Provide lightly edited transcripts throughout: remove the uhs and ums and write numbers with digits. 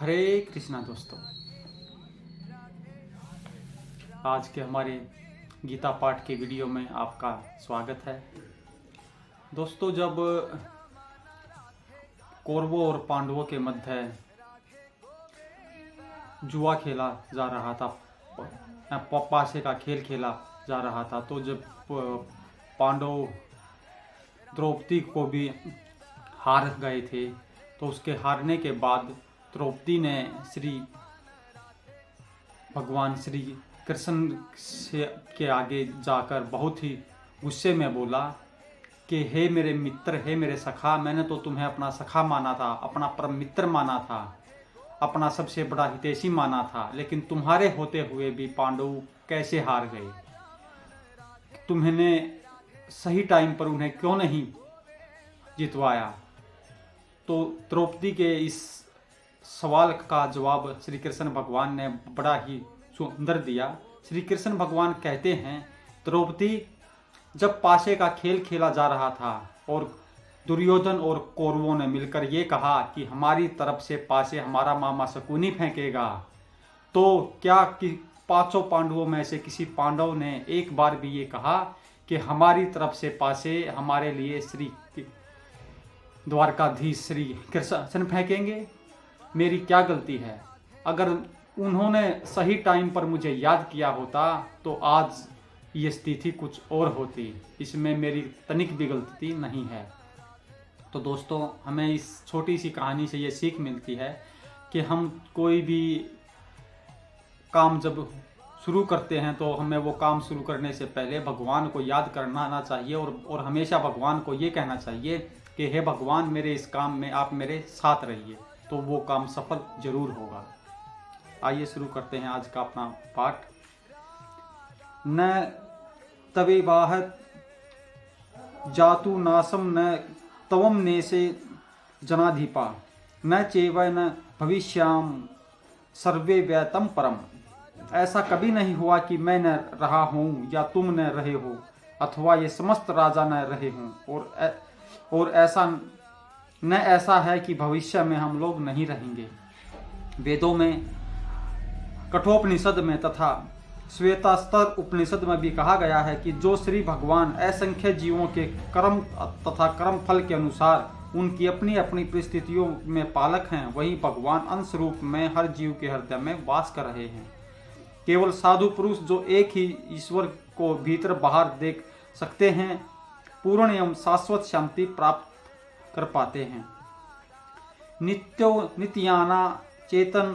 हरे कृष्णा दोस्तों, आज के हमारे गीता पाठ के वीडियो में आपका स्वागत है। दोस्तों, जब कौरवों और पांडवों के मध्य जुआ खेला जा रहा था, पासे का खेल खेला जा रहा था, तो जब पांडव द्रौपदी को भी हार गए थे, तो उसके हारने के बाद द्रौपदी ने भगवान श्री कृष्ण के आगे जाकर बहुत ही गुस्से में बोला कि हे मेरे मित्र, हे मेरे सखा, मैंने तो तुम्हें अपना सखा माना था, अपना परम मित्र माना था, अपना सबसे बड़ा हितैषी माना था, लेकिन तुम्हारे होते हुए भी पांडव कैसे हार गए? तुम्हें सही टाइम पर उन्हें क्यों नहीं जितवाया? तो द्रौपदी के इस सवाल का जवाब श्री कृष्ण भगवान ने बड़ा ही सुंदर दिया। श्री कृष्ण भगवान कहते हैं, द्रौपदी, जब पासे का खेल खेला जा रहा था और दुर्योधन और कौरवों ने मिलकर ये कहा कि हमारी तरफ से पासे हमारा मामा शकुनी फेंकेगा, तो क्या कि पांचों पांडवों में से किसी पांडव ने एक बार भी ये कहा कि हमारी तरफ से पासे हमारे लिए श्री द्वारकाधीश श्री कृष्ण फेंकेंगे? मेरी क्या गलती है? अगर उन्होंने सही टाइम पर मुझे याद किया होता तो आज ये स्थिति कुछ और होती। इसमें मेरी तनिक भी गलती नहीं है। तो दोस्तों, हमें इस छोटी सी कहानी से ये सीख मिलती है कि हम कोई भी काम जब शुरू करते हैं तो हमें वो काम शुरू करने से पहले भगवान को याद करना आना चाहिए और हमेशा भगवान को ये कहना चाहिए कि हे भगवान, मेरे इस काम में आप मेरे साथ रहिए, तो वो काम सफल जरूर होगा। आइए शुरू करते हैं आज का अपना पाठ। न तवेवाह जातु नासम न तवम नेसे जनाधिपा न चेव न भविष्याम सर्वे व्यतम परम। ऐसा कभी नहीं हुआ कि मैं न रहा हूँ या तुम न रहे हो, अथवा ये समस्त राजा न रहे हों, और ऐसा है कि भविष्य में हम लोग नहीं रहेंगे। वेदों में, कठोपनिषद में तथा श्वेतास्तर उपनिषद में भी कहा गया है कि जो श्री भगवान असंख्य जीवों के कर्म तथा कर्म फल के अनुसार उनकी अपनी अपनी परिस्थितियों में पालक हैं, वही भगवान अंश रूप में हर जीव के हृदय में वास कर रहे हैं। केवल साधु पुरुष जो एक ही ईश्वर को भीतर बाहर देख सकते हैं, पूर्ण एवं शाश्वत शांति प्राप्त कर पाते हैं। नित्याना चेतन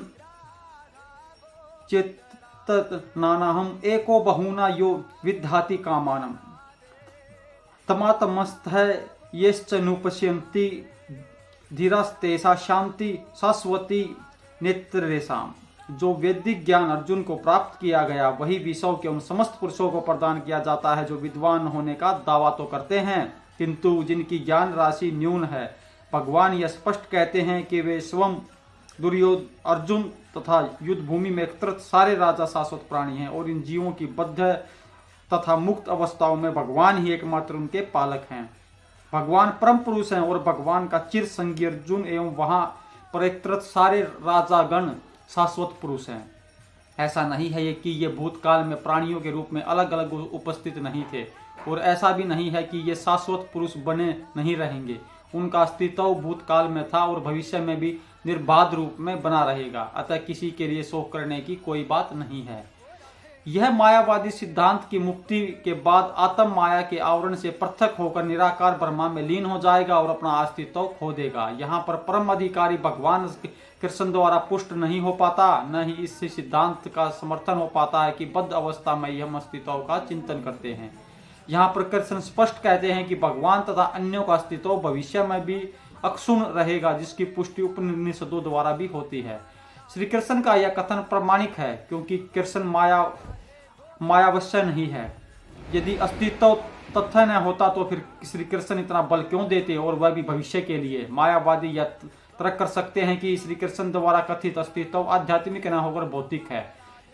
चेतनानाहम एको बहुना यो विद्धाति कामानम तमातमस्त है येश्च नुपश्यन्ति धीरास्तेषा शांति शाश्वती नेत्रेषाम। जो वैदिक ज्ञान अर्जुन को प्राप्त किया गया वही विषयों के उन समस्त पुरुषों को प्रदान किया जाता है जो विद्वान होने का दावा तो करते हैं, किंतु जिनकी ज्ञान राशि न्यून है। भगवान यह स्पष्ट कहते हैं कि वे स्वयं, दुर्योधन, अर्जुन तथा युद्ध भूमि में एकत्रित सारे राजा शाश्वत प्राणी हैं और इन जीवों की बद्ध तथा मुक्त अवस्थाओं में भगवान ही एकमात्र उनके पालक हैं। भगवान परम पुरुष हैं और भगवान का चिर संगी अर्जुन एवं वहां पर एकत्रित सारे राजागण शाश्वत पुरुष हैं। ऐसा नहीं है कि ये भूतकाल में प्राणियों के रूप में अलग अलग उपस्थित नहीं थे, और ऐसा भी नहीं है कि ये शाश्वत पुरुष बने नहीं रहेंगे। उनका अस्तित्व भूतकाल में था और भविष्य में भी निर्बाध रूप में बना रहेगा, अतः किसी के लिए शोक करने की कोई बात नहीं है। यह मायावादी सिद्धांत की मुक्ति के बाद आत्म माया के आवरण से पृथक होकर निराकार ब्रह्मा में लीन हो जाएगा और अपना अस्तित्व खो देगा। यहाँ पर परम अधिकारी भगवान कृष्ण द्वारा पुष्ट नहीं हो पाता, न ही इस सिद्धांत का समर्थन हो पाता है कि बद्ध अवस्था में हम अस्तित्व का चिंतन करते हैं। यहाँ पर कृष्ण स्पष्ट कहते हैं कि भगवान तथा अन्यों का अस्तित्व भविष्य में भी अक्षुण रहेगा, जिसकी पुष्टि उपनिषदों द्वारा भी होती है। श्री कृष्ण का यह कथन प्रमाणिक है, क्योंकि कृष्ण मायावश्य नहीं है। यदि अस्तित्व तथ्य न होता तो फिर श्री कृष्ण इतना बल क्यों देते, और वह भी भविष्य के लिए? मायावादी यह तर्क कर सकते हैं कि श्री कृष्ण द्वारा कथित अस्तित्व आध्यात्मिक न होकर भौतिक है।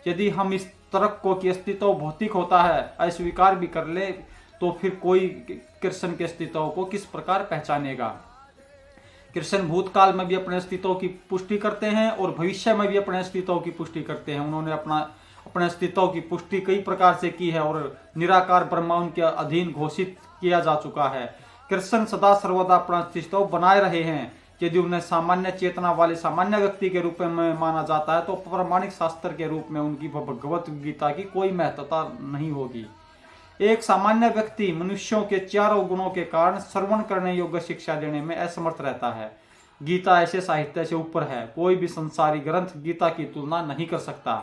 यदि हम इस तर्क को कि अस्तित्व भौतिक होता है अस्वीकार भी कर ले, तो फिर कोई कृष्ण के अस्तित्व को किस प्रकार पहचानेगा? कृष्ण भूतकाल में भी अपने अस्तित्व की पुष्टि करते हैं और भविष्य में भी अपने अस्तित्व की पुष्टि करते हैं। उन्होंने अपने अस्तित्व की पुष्टि कई प्रकार से की है और निराकार ब्रह्मा उनके अधीन घोषित किया जा चुका है। कृष्ण सदा सर्वदा अपना अस्तित्व बनाए रहे हैं। यदि उन्हें सामान्य चेतना वाले सामान्य व्यक्ति के रूप में माना जाता है तो प्रामाणिक शास्त्र के रूप में उनकी भगवत गीता की कोई महत्वता नहीं होगी। एक सामान्य व्यक्ति मनुष्यों के चारों गुणों के कारण श्रवण करने योग्य शिक्षा देने में असमर्थ रहता है। गीता ऐसे साहित्य से ऊपर है, कोई भी संसारी ग्रंथ गीता की तुलना नहीं कर सकता।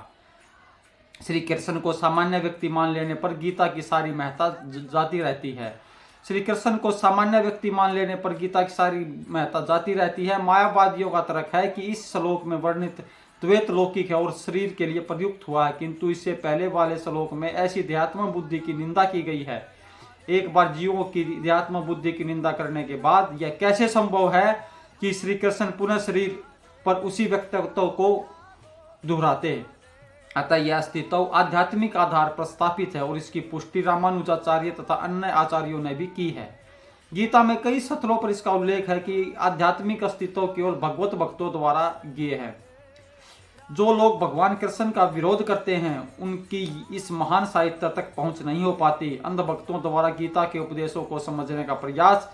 श्री कृष्ण को सामान्य व्यक्ति मान लेने पर गीता की सारी महत्ता जाती रहती है। श्री कृष्ण को सामान्य व्यक्ति मान लेने पर गीता की सारी महत्ता जाती रहती है। मायावादियों का तर्क है कि इस श्लोक में वर्णित द्वैत लौकिक है और शरीर के लिए प्रयुक्त हुआ है, किंतु इससे पहले वाले श्लोक में ऐसी ध्यात्म बुद्धि की निंदा की गई है। एक बार जीवों की ध्यात्म बुद्धि की निंदा करने के बाद यह कैसे संभव है कि श्री कृष्ण पुनः शरीर पर उसी व्यक्तित्व को दोहराते। अतः यह अस्तित्व आध्यात्मिक आधार पर स्थापित है और इसकी पुष्टि रामानुजाचार्य तथा अन्य आचार्यों ने भी की है। गीता में कई स्थलों पर इसका उल्लेख है कि आध्यात्मिक अस्तित्व केवल भगवत भक्तों द्वारा ज्ञेय है। जो लोग भगवान कृष्ण का विरोध करते हैं उनकी इस महान साहित्य तक पहुंच नहीं हो पाती। अंध भक्तों द्वारा गीता के उपदेशों को समझने का प्रयास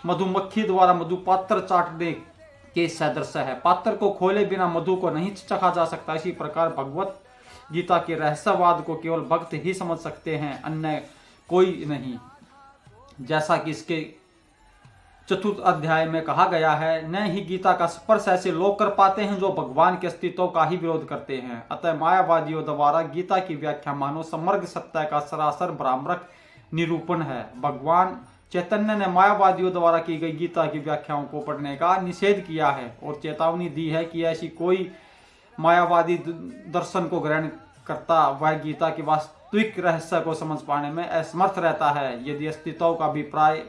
मधुमक्खी द्वारा मधु पात्र चाटने के सदृश है। पात्र को खोले बिना मधु को नहीं चखा जा सकता। इसी प्रकार भगवत गीता के रहस्यवाद को केवल भक्त ही समझ सकते हैं, अन्य कोई नहीं। जैसा कि इसके चतुर्थ अध्याय में कहा गया है, न ही गीता का स्पर्श ऐसे लोग कर पाते हैं जो भगवान के अस्तित्व का ही विरोध करते हैं। अतः मायावादियों द्वारा गीता की व्याख्या मानो समग्र सत्य का सरासर भ्रामक निरूपण है। भगवान चैतन्य ने मायावादियों द्वारा की गई गीता की व्याख्याओं को पढ़ने का निषेध किया है और चेतावनी दी है कि ऐसी कोई मायावादी दर्शन को ग्रहण करता वह गीता की वास्तविक रहस्य को समझ पाने में असमर्थ रहता है। यदि अस्तित्व का अभिप्राय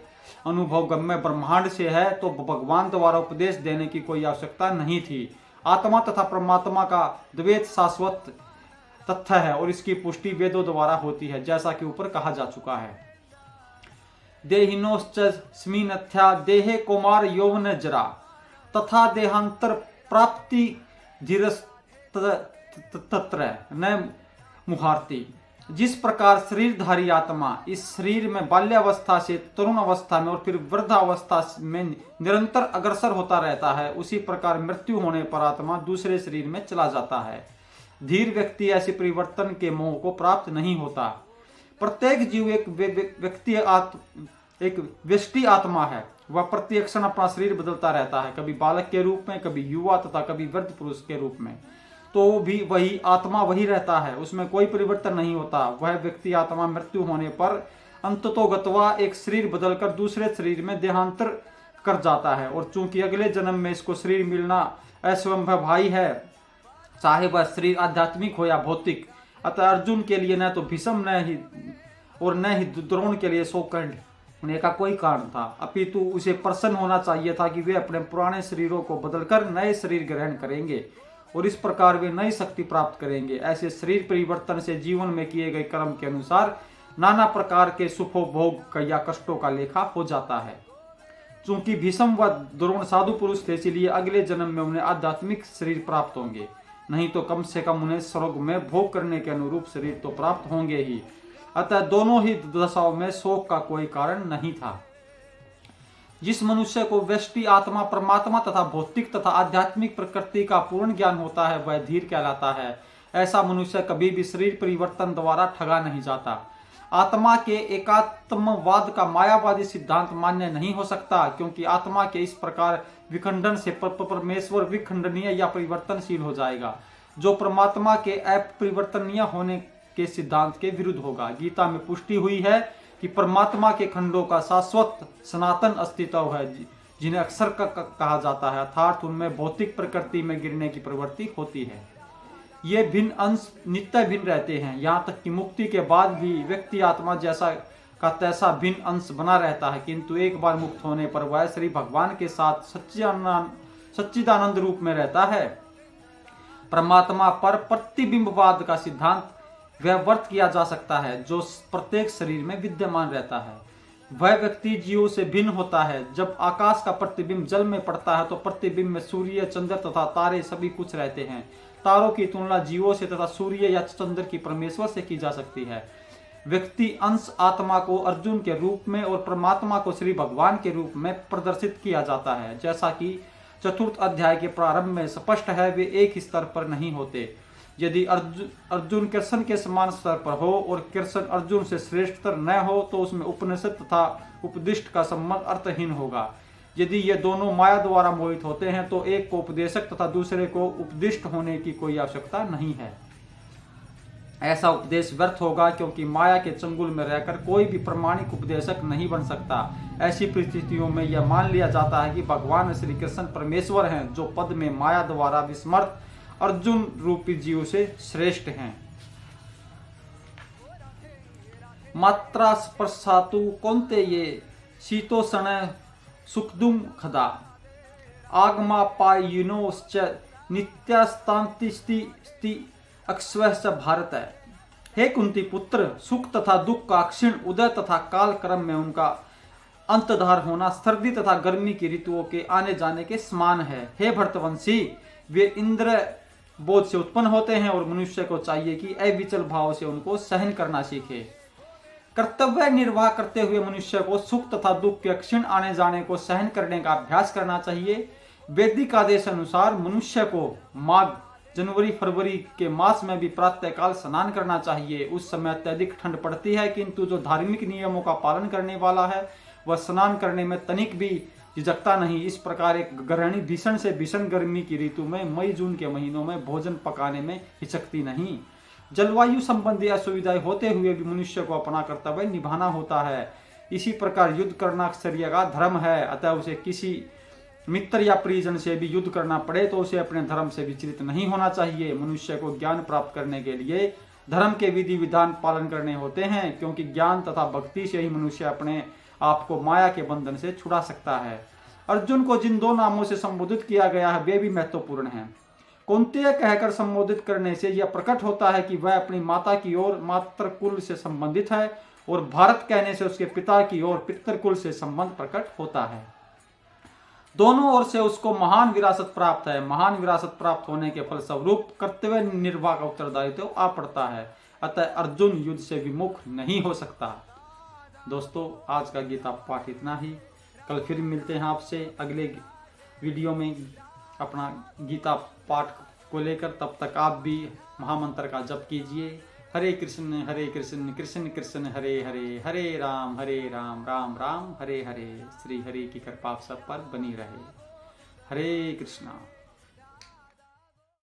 अनुभव गम्य ब्रह्मांड से है तो भगवान द्वारा उपदेश देने की कोई आवश्यकता नहीं थी। आत्मा तथा परमात्मा का द्वैत शाश्वत तथ्य है और इसकी पुष्टि वेदों द्वारा होती है, जैसा कि ऊपर कहा जा चुका है। देहिनोश्च स्मिनथ्या देहे कुमार यौवन जरा तथा देहांतर प्राप्ति धीरस्तत्र न मुहारती। जिस प्रकार शरीरधारी आत्मा इस शरीर में बाल्यावस्था से तरुण अवस्था में और फिर वृद्धावस्था में निरंतर अग्रसर होता रहता है, उसी प्रकार मृत्यु होने पर आत्मा दूसरे शरीर में चला जाता है। धीर व्यक्ति ऐसे परिवर्तन के मोह को प्राप्त नहीं होता। प्रत्येक जीव एक व्यष्टि आत्मा है। वह प्रत्येक क्षण अपना शरीर बदलता रहता है, कभी बालक के रूप में, कभी युवा तथा कभी वृद्ध पुरुष के रूप में। तो भी वही आत्मा वही रहता है, उसमें कोई परिवर्तन नहीं होता। वह व्यक्ति आत्मा मृत्यु होने पर अंततोगत्वा एक शरीर बदलकर दूसरे शरीर में देहांतर कर जाता है और चूंकि अगले जन्म में इसको शरीर मिलना असंभव है, चाहे वह शरीर आध्यात्मिक हो या भौतिक। अतः अर्जुन के लिए न तो भीष्म न ही द्रोण के लिए शोक होने का कोई कारण था, अपितु उसे प्रसन्न होना चाहिए था कि वे अपने पुराने शरीरों को बदलकर नए शरीर ग्रहण करेंगे और इस प्रकार वे नई शक्ति प्राप्त करेंगे। ऐसे शरीर परिवर्तन से जीवन में किए गए कर्म के अनुसार नाना प्रकार के सुखोभोग या कष्टों का लेखा हो जाता है। चूंकि भीष्म व द्रोण साधु पुरुष थे, इसलिए अगले जन्म में उन्हें आध्यात्मिक शरीर प्राप्त होंगे, नहीं तो कम से कम उन्हें स्वर्ग में भोग करने के अनुरूप शरीर तो प्राप्त होंगे ही। अतः दोनों ही दशाओं में शोक का कोई कारण नहीं था। जिस मनुष्य को व्यष्टि आत्मा, परमात्मा तथा भौतिक तथा आध्यात्मिक प्रकृति का पूर्ण ज्ञान होता है वह धीर कहलाता है। ऐसा मनुष्य कभी भी शरीर परिवर्तन द्वारा ठगा नहीं जाता। आत्मा के एकात्मवाद का मायावादी सिद्धांत मान्य नहीं हो सकता, क्योंकि आत्मा के इस प्रकार विखंडन से परमेश्वर विखंडनीय या परिवर्तनशील हो जाएगा, जो परमात्मा के अपरिवर्तनीय होने के सिद्धांत के विरुद्ध होगा। गीता में पुष्टि हुई है कि परमात्मा के खंडों का शाश्वत सनातन अस्तित्व है, जिन्हें अक्षर कहा जाता है, अर्थात उनमें भौतिक प्रकृति में गिरने की प्रवृत्ति होती है। ये भिन्न अंश नित्य भिन्न रहते हैं, यहाँ तक कि मुक्ति के बाद भी व्यक्ति आत्मा जैसा का तैसा भिन्न अंश बना रहता है, किंतु एक बार मुक्त होने पर वह श्री भगवान के साथ सच्चिदानंद रूप में रहता है। परमात्मा पर प्रतिबिंबवाद का सिद्धांत व्यवर्त किया जा सकता है, जो प्रत्येक शरीर में विद्यमान रहता है। वह व्यक्ति जीवों से भिन्न होता है। जब आकाश का प्रतिबिंब जल में पड़ता है तो प्रतिबिंब में सूर्य, चंद्र तथा तारे सभी कुछ रहते हैं। तारों की तुलना जीवों से तथा सूर्य या चंद्र की परमेश्वर से की जा सकती है। व्यक्ति अंश आत्मा को अर्जुन के रूप में और परमात्मा को श्री भगवान के रूप में प्रदर्शित किया जाता है। जैसा कि चतुर्थ अध्याय के प्रारंभ में स्पष्ट है, वे एक ही स्तर पर नहीं होते। यदि अर्जुन कृष्ण के समान स्तर पर हो और कृष्ण अर्जुन से श्रेष्ठतर न हो तो उसमें उपनिषद तथा उपदिष्ट का संबंध अर्थहीन होगा। यदि ये दोनों माया द्वारा मोहित होते हैं तो एक को उपदेशक तथा दूसरे को उपदिष्ट होने की कोई आवश्यकता नहीं है। ऐसा उपदेश व्यर्थ होगा, क्योंकि माया के चंगुल में रहकर कोई भी प्रमाणिक उपदेशक नहीं बन सकता। ऐसी परिस्थितियों में यह मान लिया जाता है कि भगवान श्री कृष्ण परमेश्वर हैं, जो पद में माया द्वारा विस्मृत अर्जुन रूपी जीव से श्रेष्ठ हैं। मात्रा स्पर्शातु कौन्तेये शीतोष्ण सुखदुम खदा आगमापायिनोश्च नित्यास्तान्तिस्ति अक्स्वः भारत। हे कुंती पुत्र, सुख तथा दुख का क्षीण उदय तथा काल क्रम में उनका अंतधार होना सर्दी तथा गर्मी की ऋतुओं के आने जाने के समान है। हे भरतवंशी, वे इंद्र बोध से उत्पन्न होते हैं और मनुष्य को चाहिए कि अविचल भाव से उनको सहन करना सीखे। कर्तव्य निर्वाह करते हुए मनुष्य को सुख तथा दुख के क्षीण आने जाने को सहन करने का अभ्यास करना चाहिए। वैदिक आदेश अनुसार मनुष्य को माघ, जनवरी, फरवरी के मास में भी प्रातःकाल स्नान करना चाहिए। उस समय अत्यधिक ठंड पड़ती है, किंतु जो धार्मिक नियमों का पालन करने वाला है वह स्नान करने में तनिक भी झिझकता नहीं। इस प्रकार एक गृहिणी भीषण से भीषण गर्मी की ऋतु में मई जून के महीनों में भोजन पकाने में हिचकती नहीं। जलवायु संबंधी असुविधाएं होते हुए भी मनुष्य को अपना कर्तव्य निभाना होता है। इसी प्रकार युद्ध करना क्षत्रिय का धर्म है, अतः उसे किसी मित्र या परिजन से भी युद्ध करना पड़े तो उसे अपने धर्म से विचलित नहीं होना चाहिए। मनुष्य को ज्ञान प्राप्त करने के लिए धर्म के विधि विधान पालन करने होते हैं, क्योंकि ज्ञान तथा भक्ति से ही मनुष्य अपने आप को माया के बंधन से छुड़ा सकता है। अर्जुन को जिन दो नामों से संबोधित किया गया है वे भी महत्वपूर्ण हैं। कौन्तेय कहकर संबोधित करने से यह प्रकट होता है कि वह अपनी माता की ओर मातृकुल से संबंधित है, और भारत कहने से उसके पिता की ओर पितृकुल से संबंध प्रकट होता है। दोनों ओर से उसको महान विरासत प्राप्त है। महान विरासत प्राप्त होने के फलस्वरूप कर्तव्य निर्वाह का उत्तरदायित्व आ पड़ता है, अतः अर्जुन युद्ध से विमुख नहीं हो सकता। दोस्तों, आज का गीता पाठ इतना ही। कल फिर मिलते हैं आपसे अगले वीडियो में अपना गीता पाठ को लेकर। तब तक आप भी महामंत्र का जप कीजिए। हरे कृष्ण कृष्ण कृष्ण हरे हरे, हरे राम राम राम हरे हरे। श्री हरि की कृपा आप सब पर बनी रहे। हरे कृष्णा।